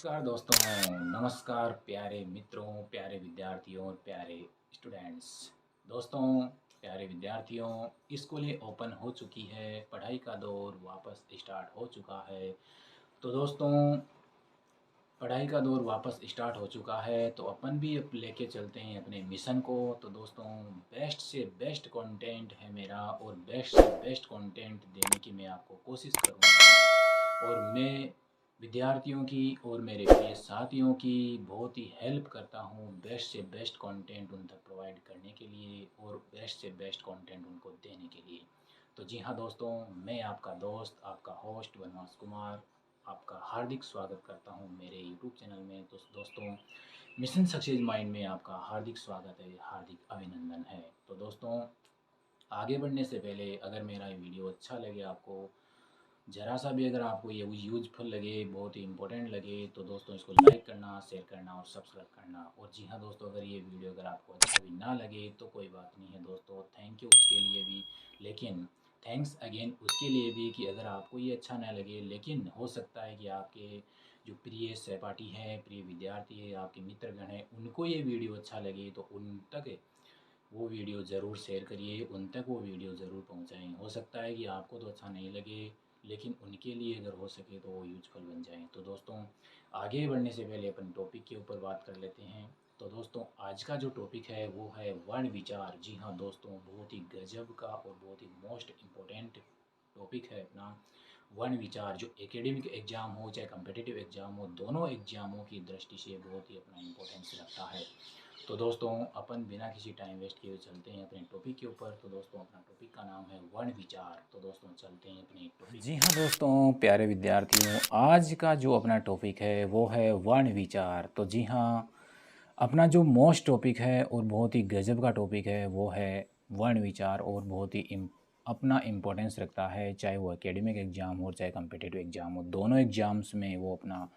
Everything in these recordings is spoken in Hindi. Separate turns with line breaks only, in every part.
नमस्कार दोस्तों, नमस्कार प्यारे मित्रों, प्यारे विद्यार्थियों और प्यारे स्टूडेंट्स। दोस्तों, प्यारे विद्यार्थियों, स्कूलें ओपन हो चुकी है, पढ़ाई का दौर वापस स्टार्ट हो चुका है। तो दोस्तों, पढ़ाई का दौर वापस स्टार्ट हो चुका है तो अपन भी अब लेके चलते हैं अपने मिशन को। तो दोस्तों, बेस्ट से बेस्ट कंटेंट है मेरा और बेस्ट से बेस्ट कंटेंट देने की मैं आपको कोशिश करूँगा और मैं विद्यार्थियों की और मेरे प्रिय साथियों की बहुत ही हेल्प करता हूँ बेस्ट से बेस्ट कंटेंट उन तक प्रोवाइड करने के लिए और बेस्ट से बेस्ट कंटेंट उनको देने के लिए। तो जी हाँ दोस्तों, मैं आपका दोस्त, आपका होस्ट वनवास कुमार आपका हार्दिक स्वागत करता हूं मेरे यूट्यूब चैनल में। तो दोस्तों, मिशन सक्सेस माइंड में आपका हार्दिक स्वागत है, हार्दिक अभिनंदन है। तो दोस्तों, आगे बढ़ने से पहले अगर मेरा ये वीडियो अच्छा लगे आपको, ज़रा सा भी अगर आपको ये यूजफुल लगे, बहुत ही इंपॉर्टेंट लगे, तो दोस्तों इसको लाइक करना, शेयर करना और सब्सक्राइब करना। और जी हाँ दोस्तों, अगर ये वीडियो अगर आपको अच्छा भी ना लगे तो कोई बात नहीं है दोस्तों, थैंक यू उसके लिए भी। लेकिन थैंक्स अगेन उसके लिए भी कि अगर आपको ये अच्छा ना लगे, लेकिन हो सकता है कि आपके जो प्रिय सहपाठी हैं, प्रिय विद्यार्थी है, आपके मित्रगण हैं, उनको ये वीडियो अच्छा लगे तो उन तक वो वीडियो ज़रूर शेयर करिए, उन तक वो वीडियो ज़रूर पहुंचाएं। हो सकता है कि आपको तो अच्छा नहीं लगे, लेकिन उनके लिए अगर हो सके तो वो यूजफुल बन जाएं। तो दोस्तों, आगे बढ़ने से पहले अपन टॉपिक के ऊपर बात कर लेते हैं। तो दोस्तों, आज का जो टॉपिक है वो है वर्ण विचार। जी हाँ दोस्तों, बहुत ही गजब का और बहुत ही मोस्ट इम्पोर्टेंट टॉपिक है अपना वर्ण विचार, जो एकेडमिक एग्ज़ाम हो चाहे कम्पिटिटिव एग्ज़ाम हो, दोनों एग्ज़ामों की दृष्टि से बहुत ही अपना इम्पोर्टेंस रखता है। तो दोस्तों, अपन बिना किसी टाइम वेस्ट किए चलते हैं अपने टॉपिक के ऊपर। तो दोस्तों, अपना टॉपिक का नाम है वर्ण विचार। तो दोस्तों, चलते हैं अपने टॉपिक। जी हाँ दोस्तों, प्यारे विद्यार्थियों, आज का जो अपना टॉपिक है वो है वर्ण विचार। तो जी हाँ, अपना जो मोस्ट टॉपिक है और बहुत ही गजब का टॉपिक है वो है वर्ण विचार और बहुत ही अपना इम्पोर्टेंस रखता है, चाहे वो एकेडमिक एग्ज़ाम हो चाहे कम्पिटिटिव एग्ज़ाम हो, दोनों एग्ज़ाम्स में वो अपना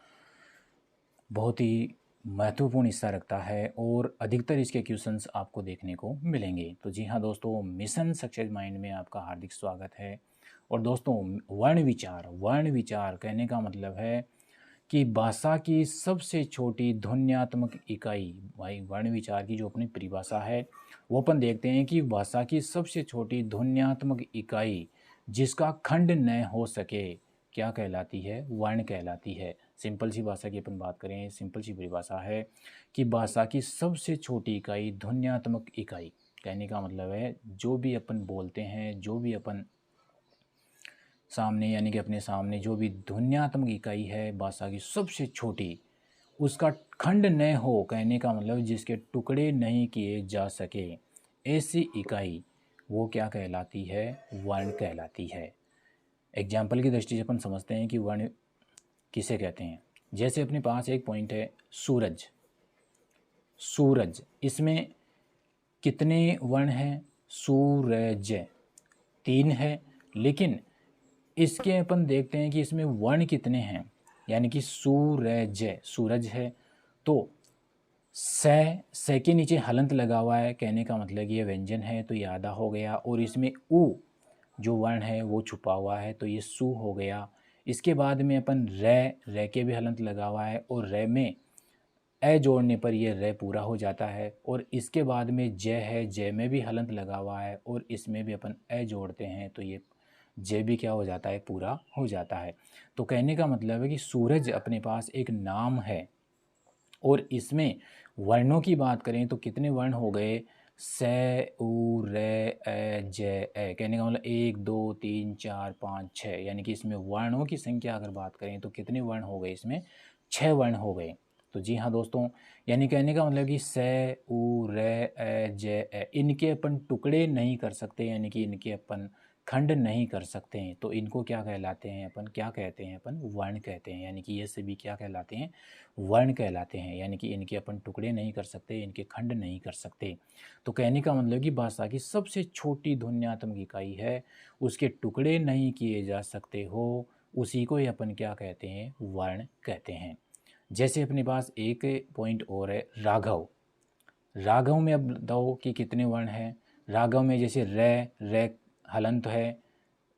बहुत ही महत्वपूर्ण हिस्सा रखता है और अधिकतर इसके क्वेश्चंस आपको देखने को मिलेंगे। तो जी हाँ दोस्तों, मिशन सक्सेस माइंड में आपका हार्दिक स्वागत है। और दोस्तों, वर्ण विचार कहने का मतलब है कि भाषा की सबसे छोटी ध्वन्यात्मक इकाई। भाई, वर्ण विचार की जो अपनी परिभाषा है वो अपन देखते हैं कि भाषा की सबसे छोटी ध्वन्यात्मक इकाई जिसका खंड न हो सके क्या कहलाती है? वर्ण कहलाती है। सिंपल सी भाषा की अपन बात करें, सिंपल सी परिभाषा है कि भाषा की सबसे छोटी इकाई ध्वन्यात्मक इकाई। कहने का मतलब है जो भी अपन बोलते हैं, जो भी अपन सामने यानी कि अपने सामने जो भी ध्वन्यात्मक इकाई है भाषा की सबसे छोटी, उसका खंड न हो, कहने का मतलब जिसके टुकड़े नहीं किए जा सके, ऐसी इकाई वो क्या कहलाती है? वर्ण कहलाती है। एग्जाम्पल की दृष्टि से अपन समझते हैं कि वर्ण किसे कहते हैं। जैसे अपने पास एक पॉइंट है सूरज। सूरज, इसमें कितने वर्ण हैं? सूरज 3 है, लेकिन इसके अपन देखते हैं कि इसमें वर्ण कितने हैं। यानी कि सूरज, सूरज है तो से के नीचे हलंत लगा हुआ है, कहने का मतलब कि ये व्यंजन है तो ये आधा हो गया, और इसमें उ जो वर्ण है वो छुपा हुआ है तो ये सु हो गया। इसके बाद में अपन रे के भी हलंत लगा हुआ है और रे में ए जोड़ने पर ये रे पूरा हो जाता है, और इसके बाद में जय है, जय में भी हलंत लगा हुआ है और इसमें भी अपन ए जोड़ते हैं तो ये जय भी क्या हो जाता है? पूरा हो जाता है। तो कहने का मतलब है कि सूरज अपने पास एक नाम है और इसमें वर्णों की बात करें तो कितने वर्ण हो गए? से, उ, रे, ए, जय, ए। कहने का मतलब 1 2 3 4 5 6, यानी कि इसमें वर्णों की संख्या अगर बात करें तो कितने वर्ण हो गए? इसमें 6 वर्ण हो गए। तो जी हाँ दोस्तों, यानी कहने का मतलब कि से, उ, रे, ए, जय, ए, इनके अपन टुकड़े नहीं कर सकते, यानी कि इनके अपन खंड नहीं कर सकते हैं, तो इनको क्या कहलाते हैं? अपन क्या कहते हैं? अपन वर्ण कहते हैं। यानी कि ये सभी क्या कहलाते हैं? वर्ण कहलाते हैं। यानी कि इनके अपन टुकड़े नहीं कर सकते, इनके खंड नहीं कर सकते। तो कहने का मतलब कि भाषा की सबसे छोटी ध्वन्यात्मक इकाई है, उसके टुकड़े नहीं किए जा सकते हो, उसी को ही अपन क्या कहते हैं? वर्ण कहते हैं। जैसे अपने पास एक पॉइंट और है राघव। राघव में अब बताओ कि कितने वर्ण हैं? राघव में जैसे रे हलंत है,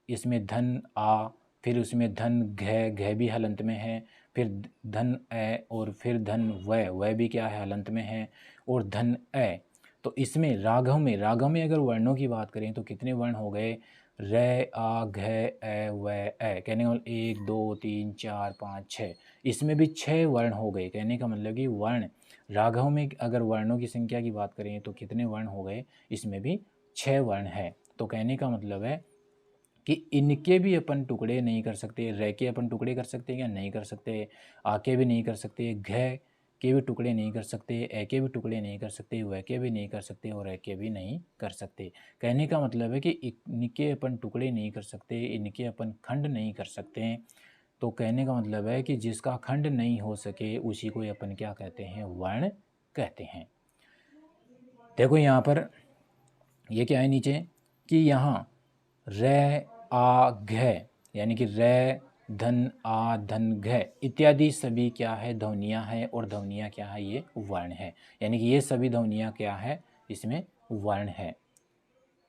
इसमें धन आ, फिर उसमें धन घ भी हलंत में है, फिर धन ए और फिर धन वह भी क्या है हलंत में है, और धन ए। तो इसमें रागम में अगर वर्णों की बात करें तो कितने वर्ण हो गए, रे आ घ ए व ए, कहने का मतलब 1 2 3 4 5 6, इसमें भी 6 वर्ण हो गए। कहने का मतलब कि वर्ण राघव में अगर वर्णों की संख्या की बात करें तो कितने वर्ण हो गए, इसमें भी 6 वर्ण है। तो कहने का मतलब है कि इनके भी अपन टुकड़े नहीं कर सकते, रे के अपन टुकड़े कर सकते हैं क्या, नहीं कर सकते, आ के भी नहीं कर सकते, घ के भी टुकड़े नहीं कर सकते, ए के भी टुकड़े नहीं कर सकते, व के भी नहीं कर सकते, और ए के भी नहीं कर सकते। कहने का मतलब है कि इनके अपन टुकड़े नहीं कर सकते, इनके अपन खंड नहीं कर सकते हैं। तो कहने का मतलब है कि जिसका खंड नहीं हो सके उसी को अपन क्या कहते हैं, वर्ण कहते हैं। देखो यहाँ पर ये क्या है नीचे कि यहाँ रे आ घ, यानी कि रे धन आ धन घ इत्यादि सभी क्या है, ध्वनियाँ हैं, और ध्वनियाँ क्या है, ये वर्ण है। यानी कि ये सभी ध्वनियाँ क्या है, इसमें वर्ण है।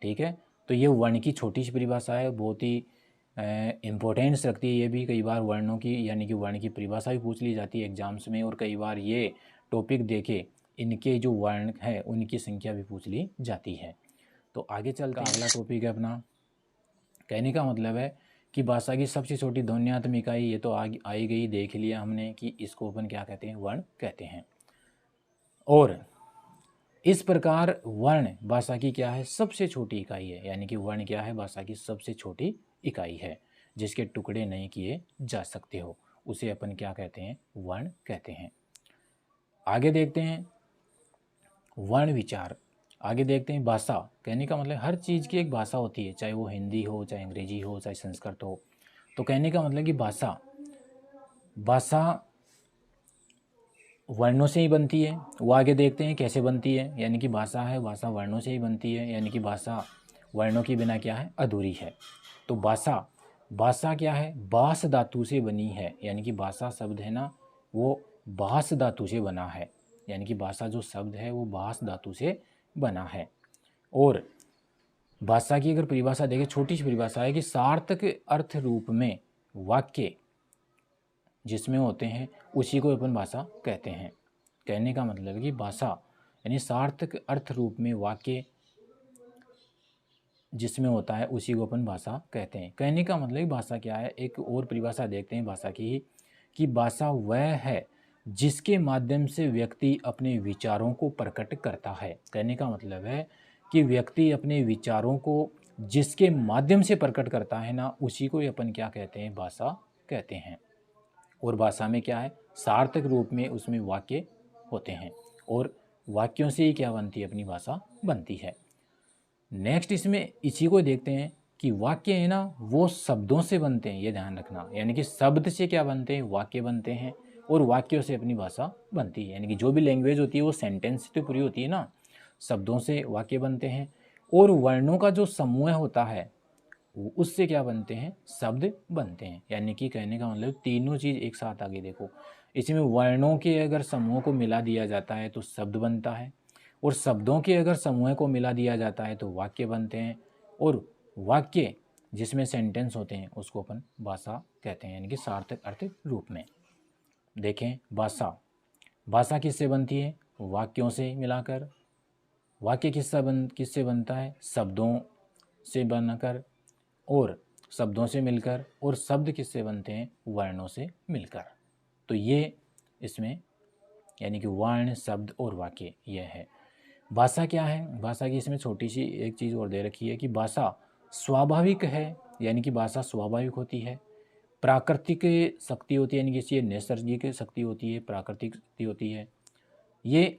ठीक है, तो ये वर्ण की छोटी सी परिभाषा है, बहुत ही इम्पोर्टेंस रखती है। ये भी कई बार वर्णों की यानी कि वर्ण की परिभाषा भी पूछ ली जाती है एग्जाम्स में, और कई बार ये टॉपिक देके इनके जो वर्ण है उनकी संख्या भी पूछ ली जाती है। तो आगे चलते हैं, अगला टॉपिक है अपना। कहने का मतलब है कि भाषा की सबसे छोटी ध्वन्यात्मक इकाई, ये तो आई गई, देख लिया हमने कि इसको अपन क्या कहते हैं, वर्ण कहते हैं। और इस प्रकार वर्ण भाषा की क्या है, सबसे छोटी इकाई है। यानी कि वर्ण क्या है, भाषा की सबसे छोटी इकाई है, जिसके टुकड़े नहीं किए जा सकते हो, उसे अपन क्या कहते हैं, वर्ण कहते हैं। आगे देखते हैं वर्ण विचार। आगे देखते हैं भाषा। कहने का मतलब हर चीज़ की एक भाषा होती है, चाहे वो हिंदी हो, चाहे अंग्रेजी हो, चाहे संस्कृत हो। तो कहने का मतलब कि भाषा वर्णों से ही बनती है। वो आगे देखते हैं कैसे बनती है। यानी कि भाषा है, भाषा वर्णों से ही बनती है, यानी कि भाषा वर्णों के बिना क्या है, अधूरी है। तो भाषा क्या है, बास धातु से बनी है। यानी कि भाषा शब्द है ना, वो बास धातु से बना है। यानी कि भाषा जो शब्द है वो बास धातु से बना है। और भाषा की अगर परिभाषा देखें, छोटी सी परिभाषा है कि सार्थक अर्थ रूप में वाक्य जिसमें होते हैं उसी को अपन भाषा कहते हैं। कहने का मतलब है कि भाषा यानी सार्थक अर्थ रूप में वाक्य जिसमें होता है उसी को अपन भाषा कहते हैं। कहने का मतलब भाषा क्या है, एक और परिभाषा देखते हैं भाषा की कि भाषा वह है जिसके माध्यम से व्यक्ति अपने विचारों को प्रकट करता है। कहने का मतलब है कि व्यक्ति अपने विचारों को जिसके माध्यम से प्रकट करता है ना, उसी को अपन क्या कहते हैं, भाषा कहते हैं। और भाषा में क्या है, सार्थक रूप में उसमें वाक्य होते हैं, और वाक्यों से ही क्या बनती है, अपनी भाषा बनती है। नेक्स्ट इसमें इसी को देखते हैं कि वाक्य है ना वो शब्दों से बनते हैं, ये ध्यान रखना। यानी कि शब्द से क्या बनते हैं, वाक्य बनते हैं, और वाक्यों से अपनी भाषा बनती है। यानी कि जो भी लैंग्वेज होती है वो सेंटेंस से तो पूरी होती है ना, शब्दों से वाक्य बनते हैं, और वर्णों का जो समूह होता है उससे क्या बनते हैं, शब्द बनते हैं। यानी कि कहने का मतलब तीनों चीज़ एक साथ आगे देखो, इसमें वर्णों के अगर समूह को मिला दिया जाता है तो शब्द बनता है, और शब्दों के अगर समूह को मिला दिया जाता है तो वाक्य बनते हैं, और वाक्य जिसमें सेंटेंस होते हैं उसको अपन भाषा कहते हैं। यानी कि सार्थक अर्थ रूप में देखें, भाषा किससे बनती है, वाक्यों से मिलाकर। वाक्य किससे बनता है, शब्दों से बनकर और शब्दों से मिलकर, और शब्द किससे बनते हैं, वर्णों से मिलकर। तो ये इसमें यानी कि वर्ण, शब्द और वाक्य यह है। भाषा क्या है, भाषा की इसमें छोटी सी एक चीज़ और दे रखी है कि भाषा स्वाभाविक है। यानी कि भाषा स्वाभाविक होती है, प्राकृतिक शक्ति होती है, यानी कि ये नैसर्गिक शक्ति होती है, प्राकृतिक शक्ति होती है, ये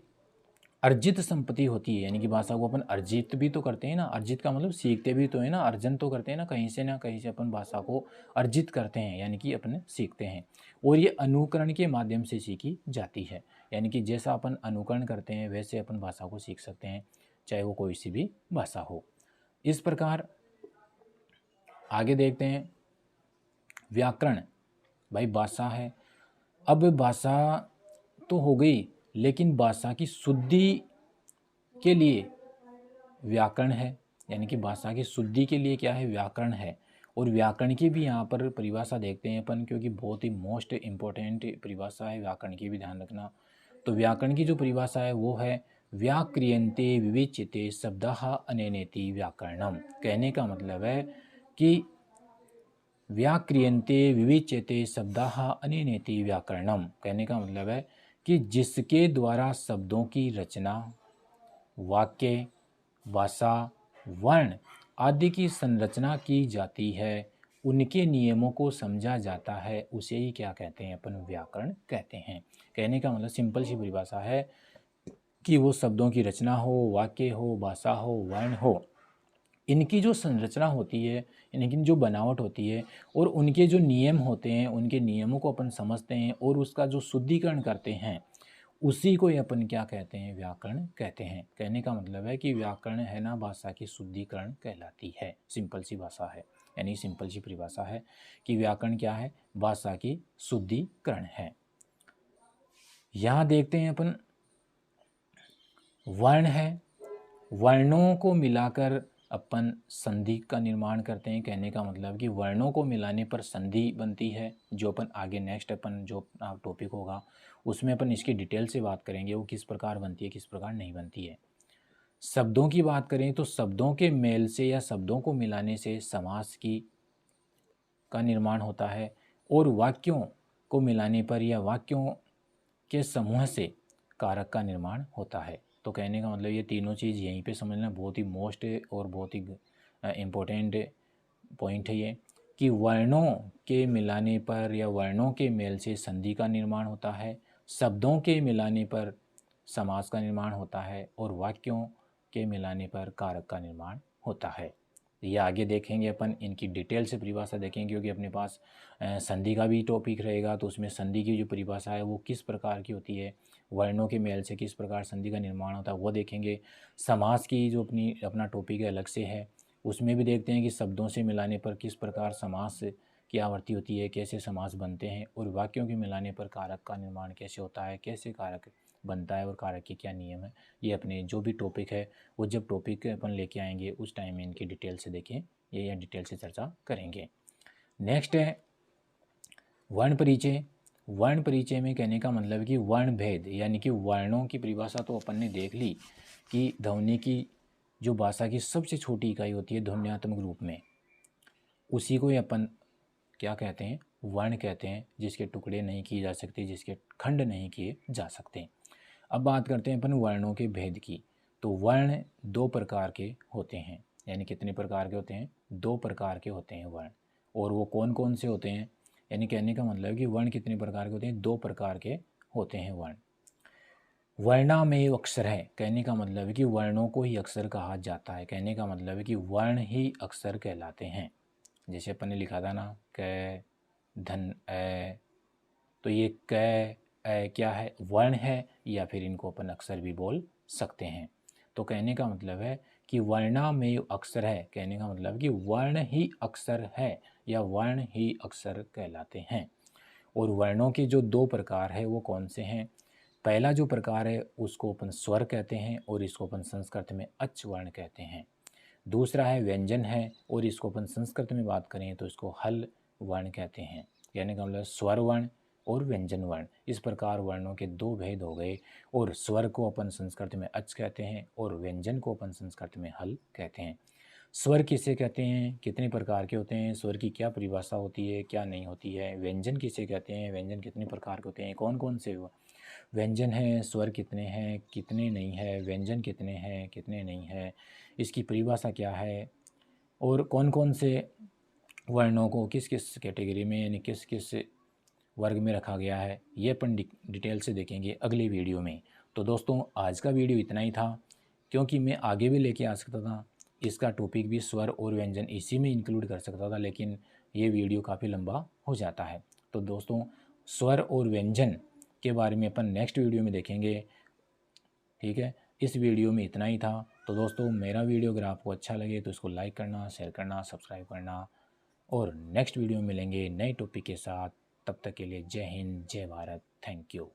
अर्जित संपत्ति होती है। यानी कि भाषा को अपन अर्जित भी तो करते हैं ना, अर्जित का मतलब सीखते भी तो है ना, अर्जन तो करते हैं ना, कहीं से अपन भाषा को अर्जित करते हैं, यानी कि अपन सीखते हैं। और ये अनुकरण के माध्यम से सीखी जाती है। यानी कि जैसा अपन अनुकरण करते हैं वैसे अपन भाषा को सीख सकते हैं, चाहे वो कोई सी भी भाषा हो। इस प्रकार आगे देखते हैं व्याकरण। भाई भाषा है, अब भाषा तो हो गई, लेकिन भाषा की शुद्धि के लिए व्याकरण है। यानी कि भाषा की शुद्धि के लिए क्या है, व्याकरण है। और व्याकरण की भी यहाँ पर परिभाषा देखते हैं अपन, क्योंकि बहुत ही मोस्ट इम्पोर्टेंट परिभाषा है, व्याकरण की भी ध्यान रखना। तो व्याकरण की जो परिभाषा है वो है व्याक्रियन्ते विवेच्यते शब्दः अनेनेति व्याकरणम। कहने का मतलब है कि व्याक्रियन्ते विवेच्यते शब्दः अनेनेति व्याकरणम। कहने का मतलब है कि जिसके द्वारा शब्दों की रचना, वाक्य, भाषा, वर्ण आदि की संरचना की जाती है, उनके नियमों को समझा जाता है, उसे ही क्या कहते हैं अपन, व्याकरण कहते हैं। कहने का मतलब सिंपल सी परिभाषा है कि वो शब्दों की रचना हो, वाक्य हो, भाषा हो, वर्ण हो, इनकी जो संरचना होती है, इनकी जो बनावट होती है और उनके जो नियम होते हैं, उनके नियमों को अपन समझते हैं और उसका जो शुद्धिकरण करते हैं, उसी को ही अपन क्या कहते हैं, व्याकरण कहते हैं। कहने का मतलब है कि व्याकरण है ना भाषा की शुद्धिकरण कहलाती है। सिंपल सी भाषा है, यानी सिंपल सी परिभाषा है कि व्याकरण क्या है, भाषा की शुद्धिकरण है। यहाँ देखते हैं अपन वर्ण है, वर्णों को मिलाकर अपन संधि का निर्माण करते हैं। कहने का मतलब कि वर्णों को मिलाने पर संधि बनती है, जो अपन आगे नेक्स्ट अपन जो टॉपिक होगा उसमें अपन इसकी डिटेल से बात करेंगे, वो किस प्रकार बनती है, किस प्रकार नहीं बनती है। शब्दों की बात करें तो शब्दों के मेल से या शब्दों को मिलाने से समास का निर्माण होता है, और वाक्यों को मिलाने पर या वाक्यों के समूह से कारक का निर्माण होता है। तो कहने का मतलब ये तीनों चीज़ यहीं पे समझना बहुत ही मोस्ट और बहुत ही इम्पोर्टेंट पॉइंट है ये, कि वर्णों के मिलाने पर या वर्णों के मेल से संधि का निर्माण होता है, शब्दों के मिलाने पर समास का निर्माण होता है, और वाक्यों के मिलाने पर कारक का निर्माण होता है। ये आगे देखेंगे अपन, इनकी डिटेल से परिभाषा देखेंगे, क्योंकि अपने पास संधि का भी टॉपिक रहेगा, तो उसमें संधि की जो परिभाषा है वो किस प्रकार की होती है, वर्णों के मेल से किस प्रकार संधि का निर्माण होता है वो देखेंगे। समास की जो अपना टॉपिक है अलग से है, उसमें भी देखते हैं कि शब्दों से मिलाने पर किस प्रकार समास की आवृत्ति होती है, कैसे समास बनते हैं, और वाक्यों के मिलाने पर कारक का निर्माण कैसे होता है, कैसे कारक बनता है और कारक के क्या नियम है। ये अपने जो भी टॉपिक है वो जब टॉपिक अपन लेके आएंगे उस टाइम में इनकी डिटेल से देखें, ये डिटेल से चर्चा करेंगे। नेक्स्ट है वर्ण परिचय। वर्ण परिचय में कहने का मतलब कि वर्ण भेद, यानी कि वर्णों की परिभाषा तो अपन ने देख ली कि ध्वनि की जो भाषा की सबसे छोटी इकाई होती है ध्वन्यात्मक रूप में, उसी को ही अपन क्या कहते हैं, वर्ण कहते हैं, जिसके टुकड़े नहीं किए जा सकते, जिसके खंड नहीं किए जा सकते। अब बात करते हैं अपन वर्णों के भेद की। तो वर्ण दो प्रकार के होते हैं, यानी कितने प्रकार के होते हैं, दो प्रकार के होते हैं वर्ण। और वो कौन कौन से होते हैं, यानी कहने का मतलब कि वर्ण कितने प्रकार के होते हैं, दो प्रकार के होते हैं वर्ण। वर्णामेव अक्षर है, कहने का मतलब है कि वर्णों को ही अक्षर कहा जाता है। कहने का मतलब है कि वर्ण ही अक्षर कहलाते हैं। जैसे अपन ने लिखा था ना क धन ए, तो ये क क्या है, वर्ण है, या फिर इनको अपन अक्षर भी बोल सकते हैं। तो कहने का मतलब है कि वर्णामेव अक्षर है, कहने का मतलब कि वर्ण ही अक्षर है या वर्ण ही अक्षर कहलाते हैं। और वर्णों के जो दो प्रकार है वो कौन से हैं, पहला जो प्रकार है उसको अपन स्वर कहते हैं और इसको अपन संस्कृत में अच वर्ण कहते हैं। दूसरा है व्यंजन है, और इसको अपन संस्कृत में बात करें तो इसको हल वर्ण कहते हैं। यानी कि मतलब स्वर वर्ण और व्यंजन वर्ण, इस प्रकार वर्णों के दो भेद हो गए। और स्वर को अपन संस्कृत में अच कहते हैं और व्यंजन को अपन संस्कृत में हल कहते हैं। स्वर किसे कहते हैं, कितने प्रकार के होते हैं, स्वर की क्या परिभाषा होती है, क्या नहीं होती है। व्यंजन किसे कहते हैं, व्यंजन कितने प्रकार के होते हैं, कौन कौन से व्यंजन हैं, स्वर कितने हैं, कितने नहीं है, व्यंजन कितने हैं, कितने नहीं है, इसकी परिभाषा क्या है, और कौन कौन से वर्णों को किस किस कैटेगरी में यानी किस किस वर्ग में रखा गया है, ये अपन डिटेल से देखेंगे अगली वीडियो में। तो दोस्तों आज का वीडियो इतना ही था, क्योंकि मैं आगे भी लेके आ सकता था, इसका टॉपिक भी स्वर और व्यंजन इसी में इंक्लूड कर सकता था, लेकिन ये वीडियो काफ़ी लंबा हो जाता है। तो दोस्तों स्वर और व्यंजन के बारे में अपन नेक्स्ट वीडियो में देखेंगे, ठीक है। इस वीडियो में इतना ही था। तो दोस्तों मेरा वीडियो अगर आपको अच्छा लगे तो इसको लाइक करना, शेयर करना, सब्सक्राइब करना, और नेक्स्ट वीडियो में मिलेंगे नए टॉपिक के साथ। तब तक के लिए जय हिंद, जय भारत, थैंक यू।